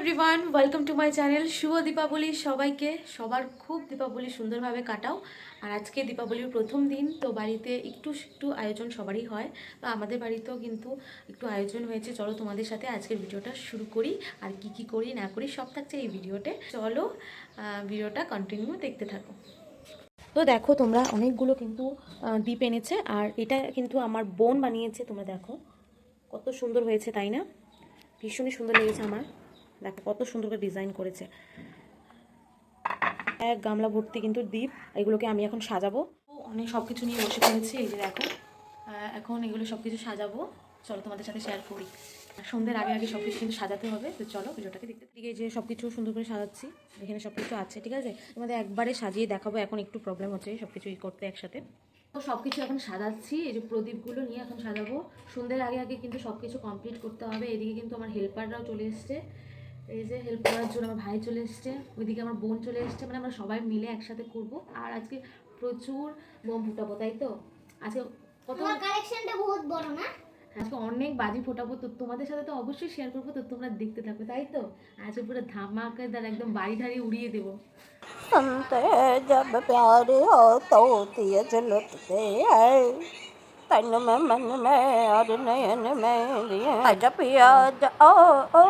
Everyone, welcome to my channel. শুভ দীপাবলি সবাইকে। সবার খুব দীপাবলি সুন্দরভাবে কাটাও। আর আজকে দীপাবলির প্রথম দিন, তো বাড়িতে একটু আয়োজন সবারই হয়। তো আমাদের বাড়িতেও কিন্তু একটু আয়োজন হয়েছে। চলো তোমাদের সাথে আজকের ভিডিওটা শুরু করি। আর কি করি না করি সব থাকছে এই ভিডিওতে। চলো ভিডিওটা কন্টিনিউ দেখতে থাকো। তো দেখো তোমরা, অনেকগুলো কিন্তু দ্বীপ এনেছে। আর এটা কিন্তু আমার বোন বানিয়েছে। তোমরা দেখো কত সুন্দর হয়েছে, তাই না? ভীষণই সুন্দর লেগেছে আমার। দেখো কত সুন্দর করে ডিজাইন করেছে। এক গামলা ভর্তি কিন্তু দ্বীপ। এগুলোকে আমি এখন সাজাবো। অনেক সব কিছু নিয়ে বসে পড়েছি। এই যে দেখো, এখন এগুলো সব কিছু সাজাবো। চলো তোমাদের সাথে শেয়ার করি। সন্ধ্যের আগে আগে সব কিছু কিন্তু সাজাতে হবে। তো চলো ভিডিওটাকে দেখতে। ঠিক আছে, সব কিছু সুন্দর করে সাজাচ্ছি। এখানে সব কিছু আছে, ঠিক আছে? তোমাদের একবারে সাজিয়ে দেখাবো। এখন একটু প্রবলেম হচ্ছে সব কিছু করতে একসাথে। তো সব কিছু এখন সাজাচ্ছি। এই যে প্রদীপগুলো নিয়ে এখন সাজাবো। সন্ধ্যের আগে আগে কিন্তু সব কিছু কমপ্লিট করতে হবে। এদিকে কিন্তু আমার হেল্পাররাও চলে এসছে। এই যে হেল্প করার জন্য আমার ভাই চলে এসছে, ওইদিকে আমার বোন চলে এসছে। মানে আমরা সবাই মিলে একসাথে করব। আর আজকে প্রচুর বোম ফুটাবো, তাই তো? আজকে কত কালেকশনটা বহুত বড় না? আজকে অনেক বাজি ফোটাবো। তো তোমাদের সাথে তো অবশ্যই শেয়ার করবো। তো তোমরা দেখতে থাকবে, তাই তো? আজকে পুরো ধামাকাদার একদম বাড়ি ধাড়ি উড়িয়ে দেবো। सुनते जब प्यार हो तो तेज लुटते हैं तन में मन में और नयन में आजा पिया ओ ओ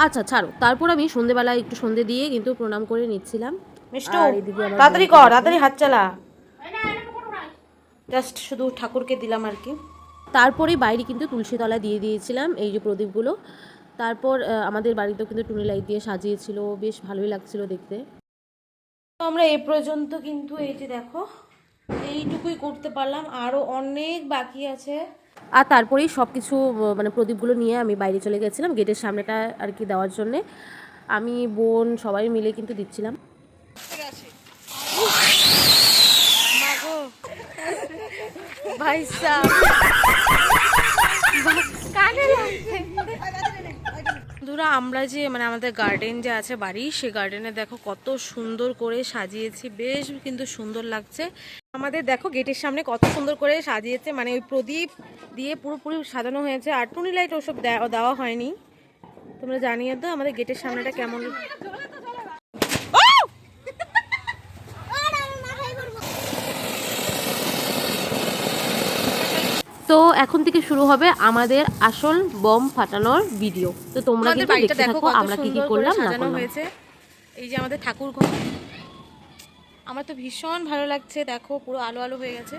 আচ্ছা ছাড়ো, তারপর আমি সন্ধেবেলা একটু সন্ধে দিয়ে কিন্তু প্রণাম করে নিচ্ছিলাম। मिष्टू আর এদিকে আমার तातरी कर तातरी हाथ चला জাস্ট শুধু ঠাকুরকে দিলাম আর কি। তারপরে বাইরে কিন্তু তুলসীতলা দিয়ে দিয়েছিলাম এই যে প্রদীপগুলো। তারপর আমাদের বাড়িতেও কিন্তু টুনি লাইট দিয়ে সাজিয়েছিল, বেশ ভালোই লাগছিল দেখতে। তো আমরা এ পর্যন্ত কিন্তু এই যে দেখো এইটুকুই করতে পারলাম, আরও অনেক বাকি আছে। আর তারপরেই সব কিছু মানে প্রদীপগুলো নিয়ে আমি বাইরে চলে গেছিলাম গেটের সামনেটা আর কি দেওয়ার জন্যে। আমি বোন সবাই মিলে কিন্তু দিচ্ছিলাম। বন্ধুরা, আমরা যে মানে আমাদের গার্ডেন যে আছে বাড়ি, সে গার্ডেনে দেখো কত সুন্দর করে সাজিয়েছি। বেশ কিন্তু সুন্দর লাগছে। আমাদের দেখো গেটের সামনে কত সুন্দর করে সাজিয়েছে, মানে ওই প্রদীপ দিয়ে পুরোপুরি সাজানো হয়েছে। আর টুনি লাইট ওসব দেওয়া হয়নি। তোমরা জানিয়ে তো আমাদের গেটের সামনেটা কেমন। তো এখন থেকে শুরু হবে আমাদের আসল বম ফাটানোর ভিডিও। তো তোমরা কিন্তু দেখতে থাকো আমরা কি কি করলাম না করলাম। হয়েছে এই যে আমাদের ঠাকুর ঘর, আমার তো ভীষণ ভালো লাগছে। দেখো পুরো আলো আলো হয়ে গেছে।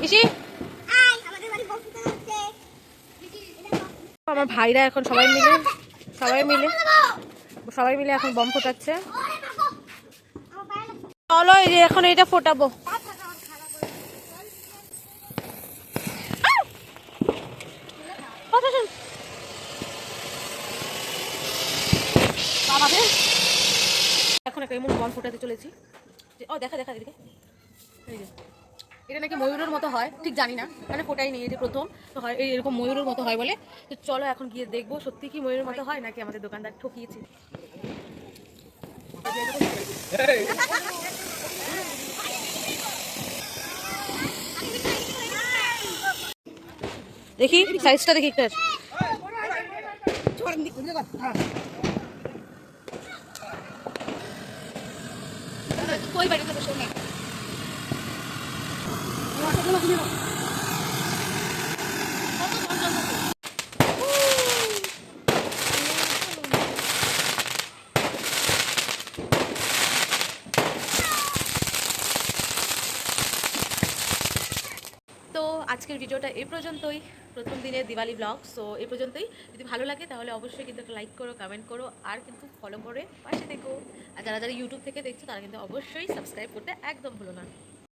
ইসি আমার ভাইরা এখন সবাই মিলে এখন বম ফোটাচ্ছে। চলো এই যে এখন এটা ফোটাবো। এখন একটা এমন বম ফোটাতে চলেছি। ও দেখা এদিকে, এই যে এটা নাকি ময়ূরের মতো হয়, ঠিক জানি না, মানে ফোটাই নেই, এই যে প্রথম তো হয় এরকম ময়ূরের মতো হয় বলে। তো চলো এখন গিয়ে দেখবো সত্যি কি ময়ূরের মতো হয় নাকি আমাদের দোকানদার ঠকিয়েছে। দেখি সাইজটা দেখি একটা। कोई बड़ी तो नहीं। তো আজকের ভিডিওটা এই পর্যন্তই, প্রথম দিনের দিওয়ালি ব্লগ। সো এই পর্যন্তই। যদি ভালো লাগে তাহলে অবশ্যই কিন্তু একটা লাইক করো, কমেন্ট করো, আর কিন্তু ফলো করে পাশে দেখো। আর যারা ইউটিউব থেকে দেখছো তারা কিন্তু অবশ্যই সাবস্ক্রাইব করতে একদম ভুলো না।